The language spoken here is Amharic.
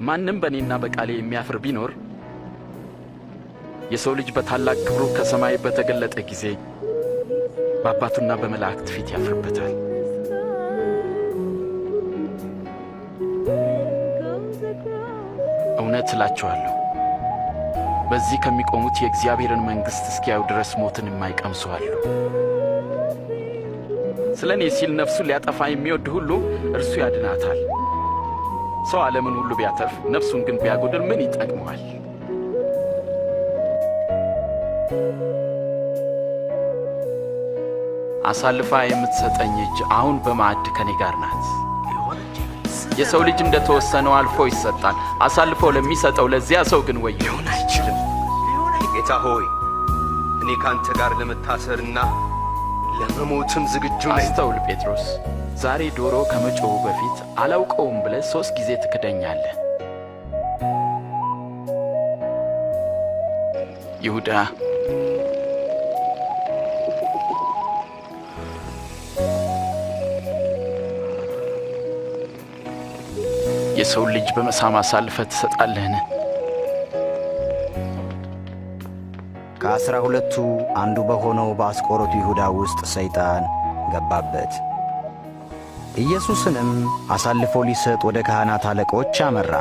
ማንም በእኔና በቃሌ የሚያፍር ቢኖር የሰው ልጅ በታላቅ ክብሩ ከሰማይ በተገለጠ ጊዜ በአባቱና በመላእክት ፊት ያፍርበታል። እውነት እላችኋለሁ በዚህ ከሚቆሙት የእግዚአብሔርን መንግሥት እስኪያዩ ድረስ ሞትን የማይቀምሱ አሉ። ስለ እኔ ሲል ነፍሱን ሊያጠፋ የሚወድ ሁሉ እርሱ ያድናታል። ሰው ዓለምን ሁሉ ቢያተርፍ ነፍሱን ግን ቢያጎድል ምን ይጠቅመዋል? አሳልፋ የምትሰጠኝ እጅ አሁን በማዕድ ከኔ ጋር ናት። የሰው ልጅ እንደተወሰነው አልፎ ይሰጣል። አሳልፎ ለሚሰጠው ለዚያ ሰው ግን ወዮ። ሊሆን አይችልም። ጌታ ሆይ እኔ ካንተ ጋር ለመታሰርና ለመሞትም ዝግጁ ነኝ። አስተውል ጴጥሮስ፣ ዛሬ ዶሮ ከመጮሁ በፊት አላውቀውም ብለህ 3 ጊዜ ትክደኛለህ። ይሁዳ የሰው ልጅ በመሳም አሳልፈህ ትሰጣለህን? ከ12ቱ አንዱ በሆነው በአስቆሮቱ ይሁዳ ውስጥ ሰይጣን ገባበት። ኢየሱስንም አሳልፎ ሊሰጥ ወደ ካህናት አለቆች አመራ።